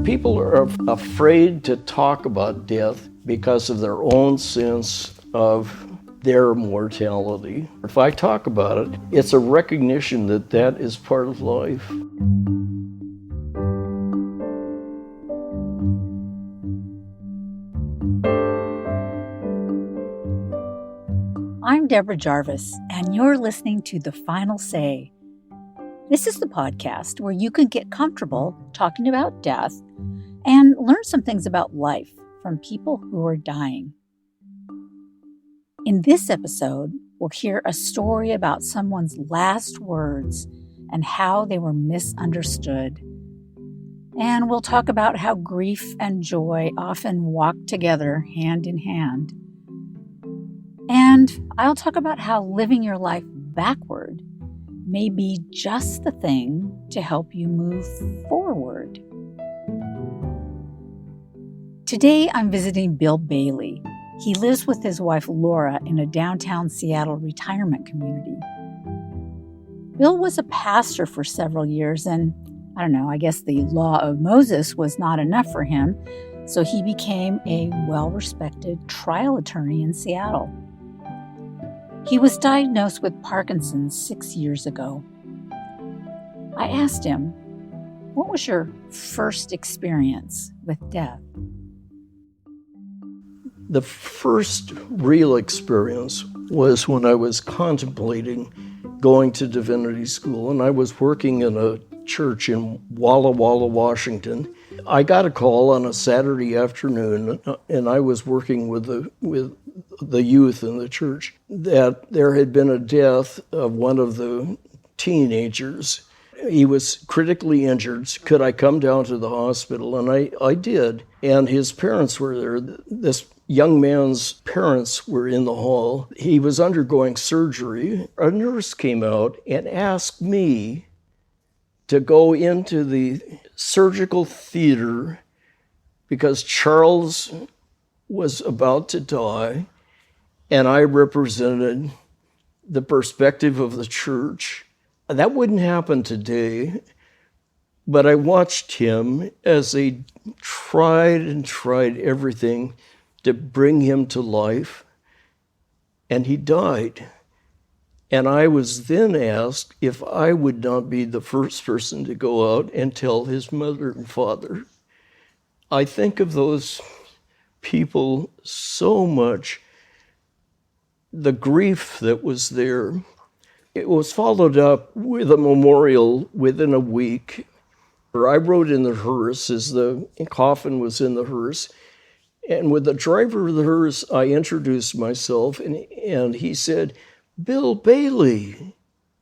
People are afraid to talk about death because of their own sense of their mortality. If I talk about it, it's a recognition that that is part of life. I'm Deborah Jarvis, and you're listening to The Final Say. This is the podcast where you can get comfortable talking about death and learn some things about life from people who are dying. In this episode, we'll hear a story about someone's last words and how they were misunderstood. And we'll talk about how grief and joy often walk together hand in hand. And I'll talk about how living your life backward may be just the thing to help you move forward. Today, I'm visiting Bill Bailey. He lives with his wife Laura in a downtown Seattle retirement community. Bill was a pastor for several years, and I guess the law of Moses was not enough for him, so he became a well-respected trial attorney in Seattle. He was diagnosed with Parkinson's 6 years ago. I asked him, what was your first experience with death? The first real experience was when I was contemplating going to divinity school, and I was working in a church in Walla Walla, Washington. I got a call on a Saturday afternoon, and I was working with the youth in the church, that there had been a death of one of the teenagers. He was critically injured. Could I come down to the hospital? And I did. And his parents were there. This young man's parents were in the hall. He was undergoing surgery. A nurse came out and asked me to go into the surgical theater because Charles was about to die, and I represented the perspective of the church. That wouldn't happen today, but I watched him as they tried and tried everything to bring him to life, and he died. And I was then asked if I would not be the first person to go out and tell his mother and father. I think of those people so much, the grief that was there. It was followed up with a memorial within a week. I rode in the hearse as the coffin was in the hearse. And with the driver of the hearse, I introduced myself, and he said, Bill Bailey.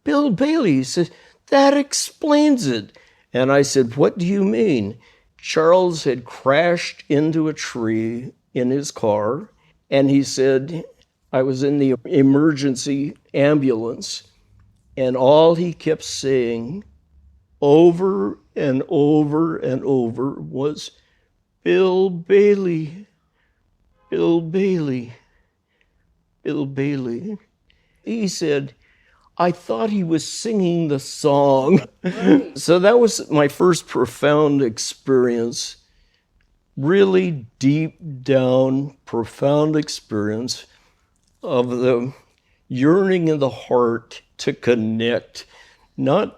Bill Bailey. He said, that explains it. And I said, what do you mean? Charles had crashed into a tree in his car, and he said, I was in the emergency ambulance, and all he kept saying over and over and over was, Bill Bailey, Bill Bailey, Bill Bailey. He said, I thought he was singing the song. Right. So that was my first profound experience, really deep down, profound experience of the yearning in the heart to connect, not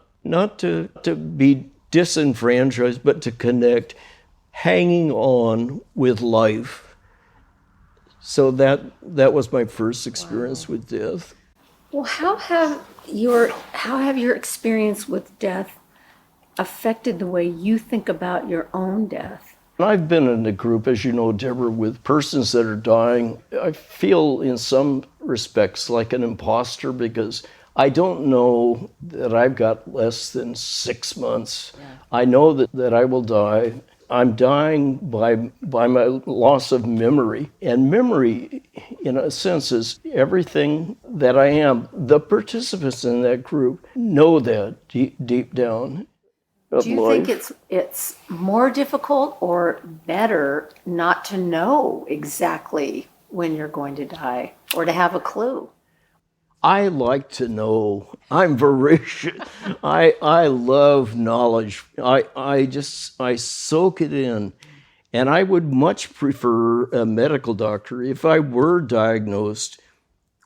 to be disenfranchised, but to connect, hanging on with life. So that was my first experience with death. Well, how have your experience with death affected the way you think about your own death? I've been in a group, as you know, Deborah, with persons that are dying. I feel in some respects like an imposter because I don't know that I've got less than 6 months. Yeah. I know that I will die. I'm dying by my loss of memory. And memory, in a sense, is everything that I am. The participants in that group know that deep down. Do you think it's more difficult or better not to know exactly when you're going to die or to have a clue? I like to know. I'm voracious. I love knowledge. I soak it in. And I would much prefer a medical doctor if I were diagnosed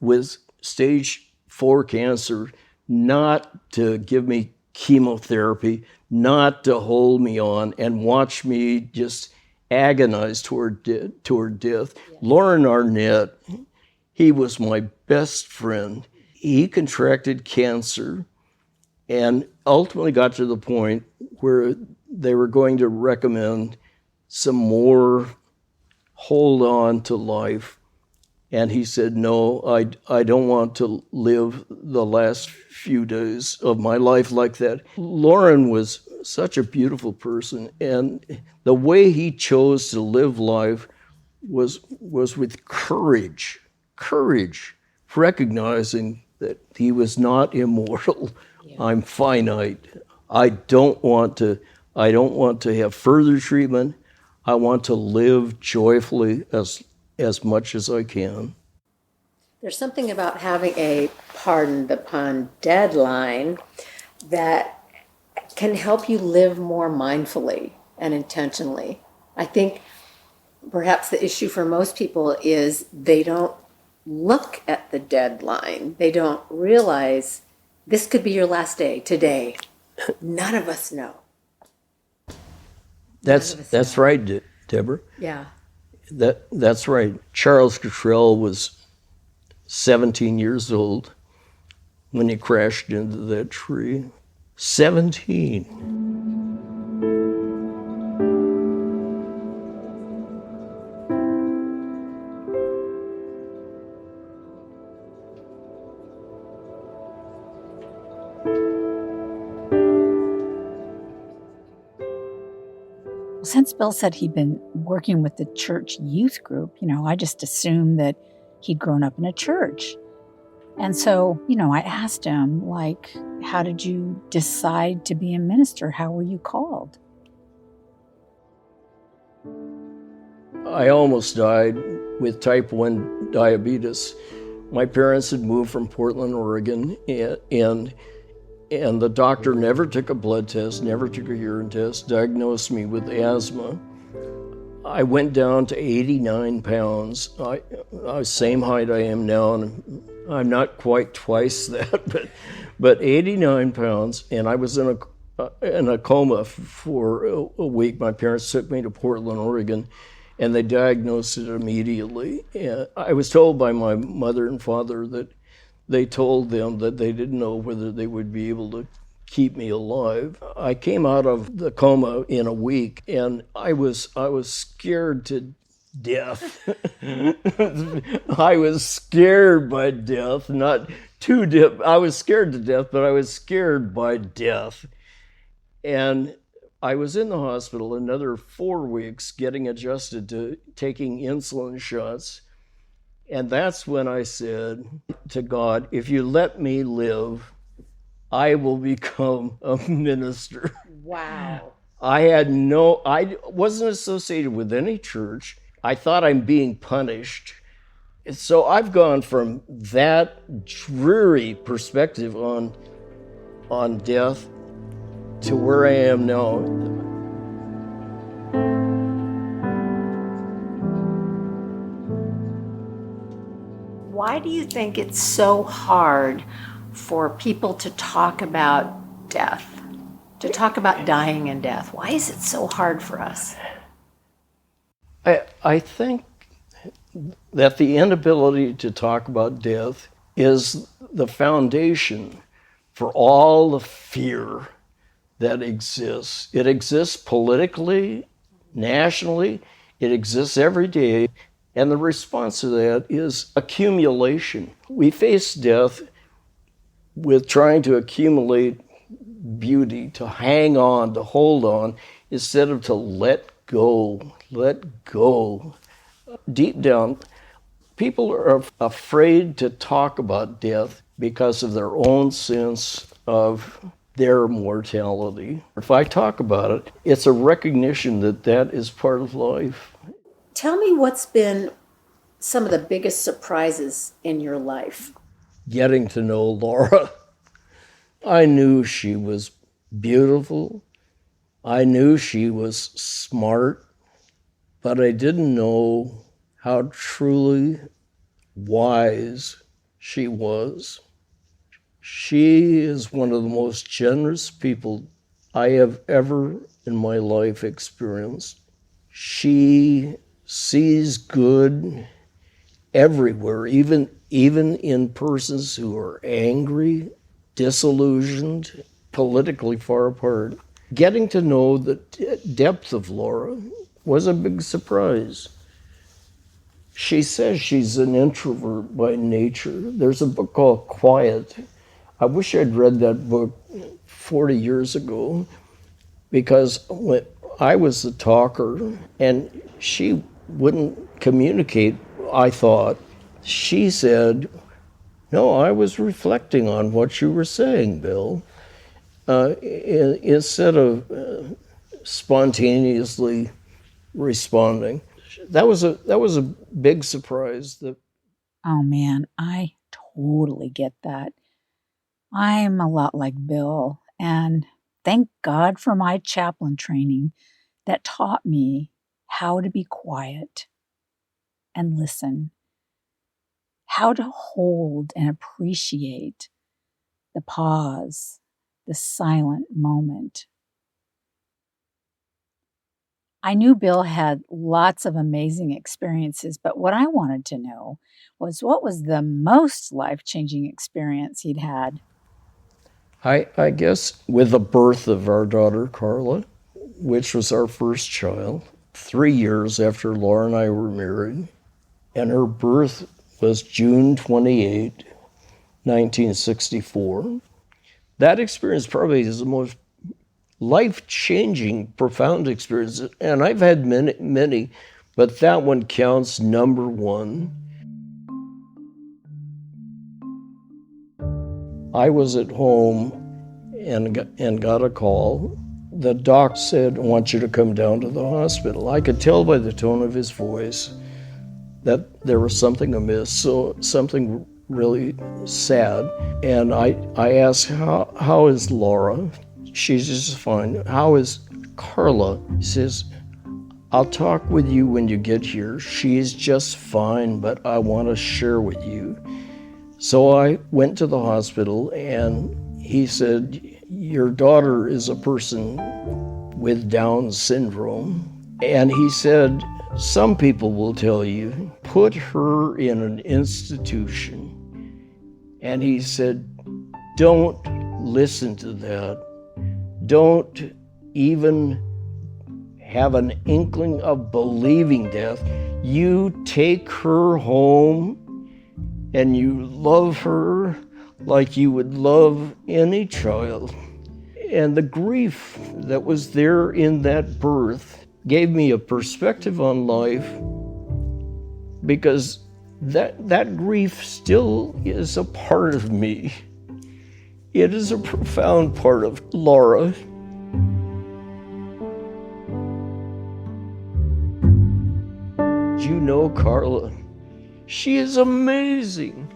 with stage 4 cancer, not to give me chemotherapy, not to hold me on and watch me just agonize toward death. Lauren Arnett, he was my best friend. He contracted cancer and ultimately got to the point where they were going to recommend some more hold on to life. And he said, no, I don't want to live the last few days of my life like that. Lauren was such a beautiful person. And the way he chose to live life was with courage, recognizing that he was not immortal. Yeah. I'm finite. I don't want to have further treatment. I want to live joyfully as much as I can. There's something about having a pardon the pun deadline that can help you live more mindfully and intentionally. I think perhaps the issue for most people is they don't look at the deadline. They don't realize this could be your last day today. None of us know. That's right, Deborah. Yeah. That's right. Charles Cottrell was 17 years old when he crashed into that tree. 17. Since Bill said he'd been working with the church youth group, I just assumed that he'd grown up in a church. And so, I asked him, how did you decide to be a minister? How were you called? I almost died with type 1 diabetes. My parents had moved from Portland, Oregon, and the doctor never took a blood test, never took a urine test, diagnosed me with asthma. I went down to 89 pounds. I was same height I am now, and I'm not quite twice that, but 89 pounds, and I was in a coma for a week. My parents took me to Portland, Oregon, and they diagnosed it immediately. And I was told by my mother and father that they told them that they didn't know whether they would be able to keep me alive. I came out of the coma in a week, and I was scared to death. I was scared by death, not too death. I was scared to death, but I was scared by death. And I was in the hospital another 4 weeks getting adjusted to taking insulin shots. And that's when I said to God, if you let me live, I will become a minister. Wow. I wasn't associated with any church. I thought I'm being punished. So I've gone from that dreary perspective on death to where I am now. Why do you think it's so hard for people to talk about death, to talk about dying and death? Why is it so hard for us? I think that the inability to talk about death is the foundation for all the fear that exists. It exists politically, nationally, it exists every day. And the response to that is accumulation. We face death with trying to accumulate beauty, to hang on, to hold on, instead of to let go. Deep down, people are afraid to talk about death because of their own sense of their mortality. If I talk about it, it's a recognition that that is part of life. Tell me what's been some of the biggest surprises in your life. getting to know Laura. I knew she was beautiful. I knew she was smart, but I didn't know how truly wise she was. She is one of the most generous people I have ever in my life experienced. She sees good everywhere, even in persons who are angry, disillusioned, politically far apart. Getting to know the depth of Laura was a big surprise. She says she's an introvert by nature. There's a book called Quiet. I wish I'd read that book 40 years ago, because when I was the talker and she wouldn't communicate, I thought. She said, "No, I was reflecting on what you were saying, Bill," instead of spontaneously responding. That was a big surprise. Oh man, I totally get that. I'm a lot like Bill, and thank God for my chaplain training that taught me how to be quiet and listen, how to hold and appreciate the pause, the silent moment. I knew Bill had lots of amazing experiences, but what I wanted to know was what was the most life-changing experience he'd had? I guess with the birth of our daughter, Carla, which was our first child, 3 years after Laura and I were married, and her birth was June 28, 1964. That experience probably is the most life-changing, profound experience, and I've had many, but that one counts number one. I was at home and got a call. The doc said, "I want you to come down to the hospital." I could tell by the tone of his voice that there was something amiss, so something really sad. And I asked, how is Laura? She's just fine. How is Carla? He says, "I'll talk with you when you get here. She's just fine, but I want to share with you." So I went to the hospital and he said, "Your daughter is a person with Down syndrome." And he said, "Some people will tell you, put her in an institution." And he said, "Don't listen to that. Don't even have an inkling of believing death. You take her home and you love her like you would love any child." And the grief that was there in that birth gave me a perspective on life, because that grief still is a part of me. It is a profound part of Laura. You know Carla. She is amazing.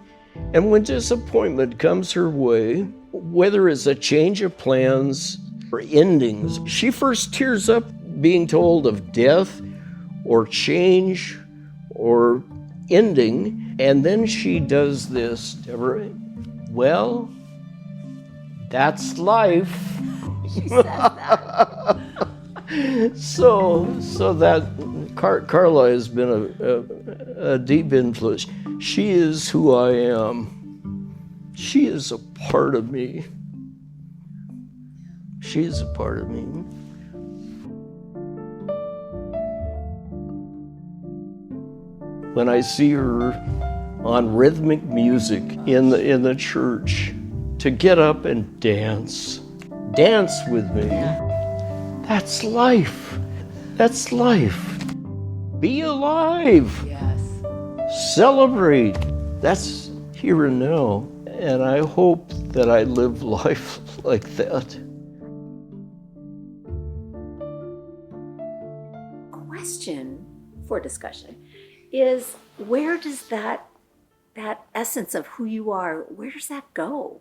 And when disappointment comes her way, whether it's a change of plans or endings, she first tears up being told of death or change or ending, and then she does this, Deborah, "Well, that's life." She says that. So that Carla has been a deep influence. She is who I am. She is a part of me. She is a part of me. When I see her on rhythmic music in the church, to get up and dance with me. That's life. That's life. Be alive. Yes. Celebrate. That's here and now. And I hope that I live life like that. Question for discussion is, where does that that essence of who you are, where does that go?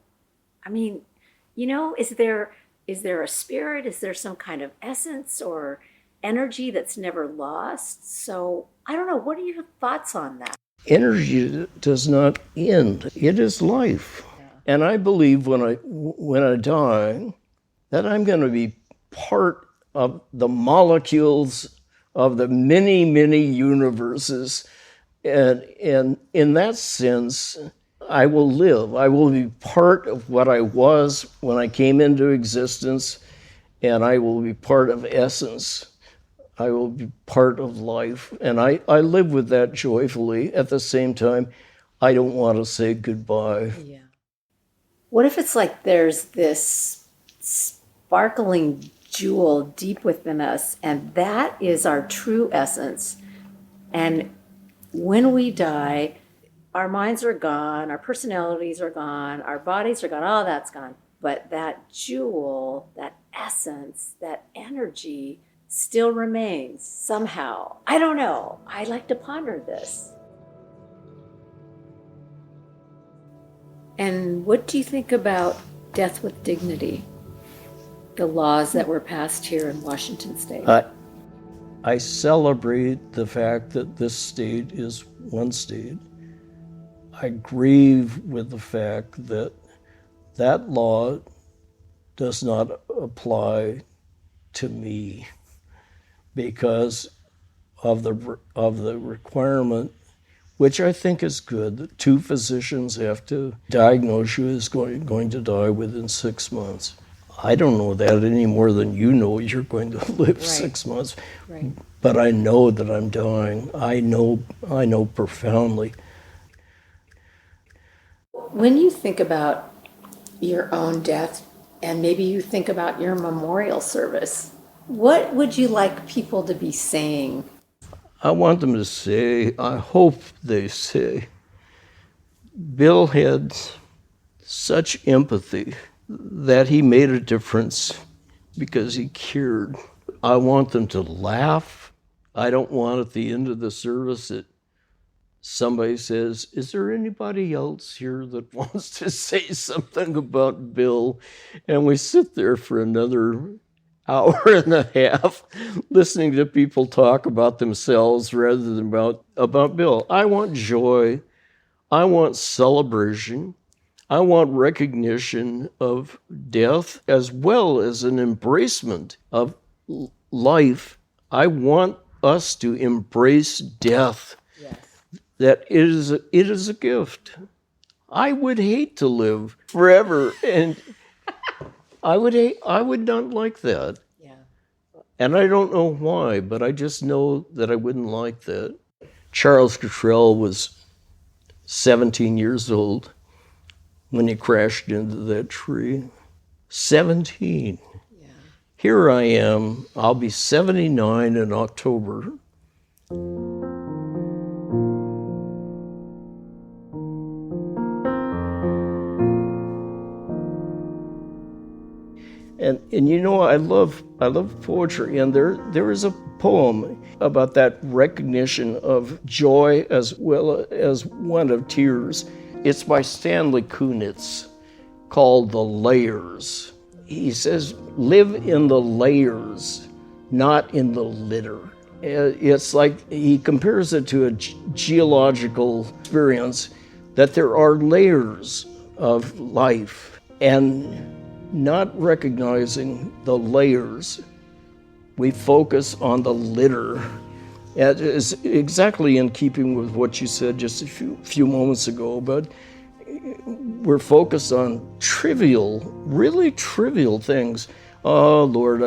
I mean, is there a spirit? Is there some kind of essence or energy that's never lost? So I don't know. What are your thoughts on that? Energy does not end. It is life. And I believe when I die, that I'm going to be part of the molecules of the many, many universes. And in that sense, I will live. I will be part of what I was when I came into existence, and I will be part of essence. I will be part of life. And I live with that joyfully. At the same time, I don't want to say goodbye. Yeah. What if it's like there's this sparkling jewel deep within us, and that is our true essence? And when we die, our minds are gone, our personalities are gone, our bodies are gone, all that's gone. But that jewel, that essence, that energy still remains somehow. I don't know. I like to ponder this. And what do you think about death with dignity? The laws that were passed here in Washington State. I celebrate the fact that this state is one state. I grieve with the fact that that law does not apply to me because of the requirement, which I think is good, that 2 physicians have to diagnose you as going to die within 6 months. I don't know that any more than you know you're going to live 6 months. Right. But I know that I'm dying. I know profoundly. When you think about your own death, and maybe you think about your memorial service, what would you like people to be saying? I want them to say, I hope they say, Bill had such empathy that he made a difference because he cared. I want them to laugh. I don't want at the end of the service that somebody says, is there anybody else here that wants to say something about Bill? And we sit there for another hour and a half listening to people talk about themselves rather than about Bill. I want joy. I want celebration. I want recognition of death as well as an embracement of life. I want us to embrace death. Yes. That it is a gift. I would hate to live forever, and I would not like that. Yeah. And I don't know why, but I just know that I wouldn't like that. Charles Cottrell was 17 years old when he crashed into that tree. 17. Yeah. Here I am. I'll be 79 in October. And you know, I love poetry, and there is a poem about that recognition of joy as well as one of tears. It's by Stanley Kunitz, called The Layers. He says, live in the layers, not in the litter. It's like he compares it to a geological experience, that there are layers of life, and not recognizing the layers, we focus on the litter. It is exactly in keeping with what you said just a few moments ago, but we're focused on really trivial things. Oh, Lord,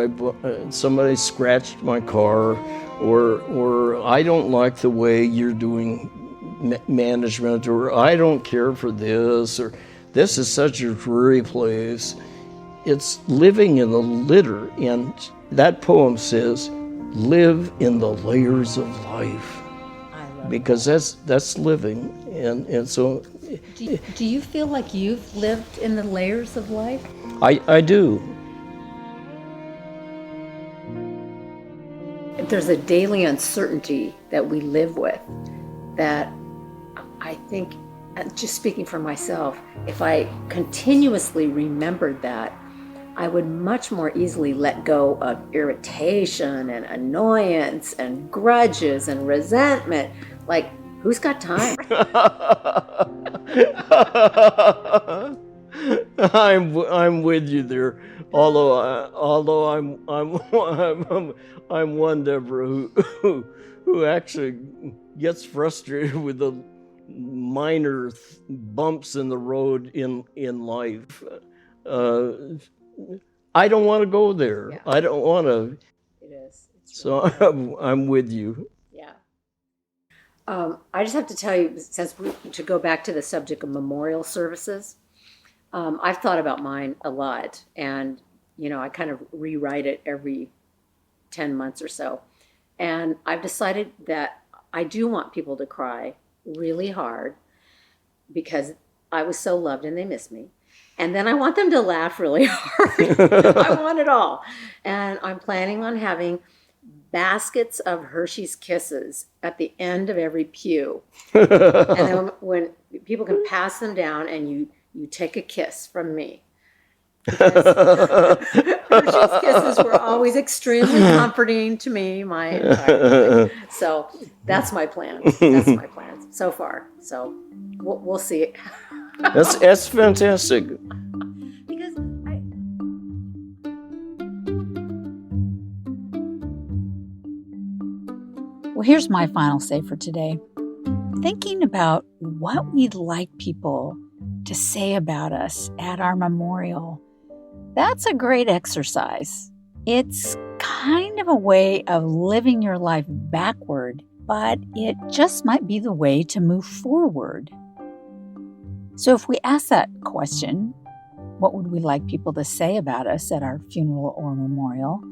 somebody scratched my car, or I don't like the way you're doing management, or I don't care for this, or this is such a dreary place. It's living in the litter, and that poem says, live in the layers of life. I love because that's living, and so Do you feel like you've lived in the layers of life? I do. There's a daily uncertainty that we live with that I think just speaking for myself, if I continuously remembered that, I would much more easily let go of irritation and annoyance and grudges and resentment. Like, who's got time? I'm with you there. Although I'm one, Deborah, who actually gets frustrated with the minor bumps in the road in life. I don't want to go there. Yeah. I don't want to. It is. So I'm with you. Yeah. I just have to tell you, to go back to the subject of memorial services, I've thought about mine a lot, and I kind of rewrite it every 10 months or so. And I've decided that I do want people to cry really hard because I was so loved and they miss me. And then I want them to laugh really hard. I want it all. And I'm planning on having baskets of Hershey's Kisses at the end of every pew. And then when people can pass them down and you take a kiss from me. Because Hershey's Kisses were always extremely comforting to me my entire life. So that's my plan. That's my plan so far. So we'll see. That's fantastic. Because Well, here's my final say for today. Thinking about what we'd like people to say about us at our memorial, that's a great exercise. It's kind of a way of living your life backward, but it just might be the way to move forward. So if we ask that question, what would we like people to say about us at our funeral or memorial?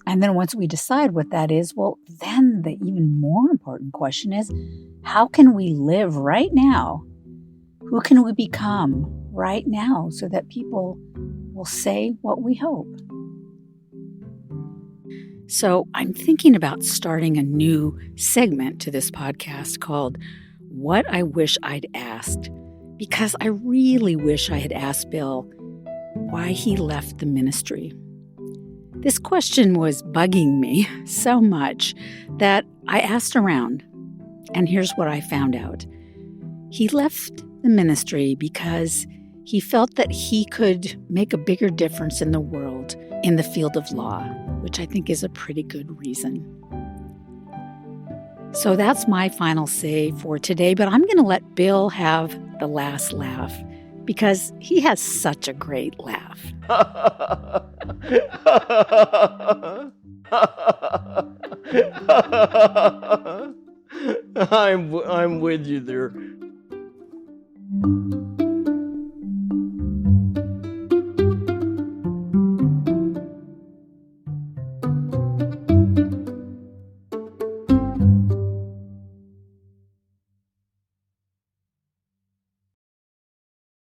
And then once we decide what that is, well, then the even more important question is, how can we live right now? Who can we become right now so that people will say what we hope? So I'm thinking about starting a new segment to this podcast called What I Wish I'd Asked, because I really wish I had asked Bill why he left the ministry. This question was bugging me so much that I asked around, and here's what I found out. He left the ministry because he felt that he could make a bigger difference in the world in the field of law, which I think is a pretty good reason. So that's my final say for today, but I'm going to let Bill have the last laugh because he has such a great laugh. I'm with you there.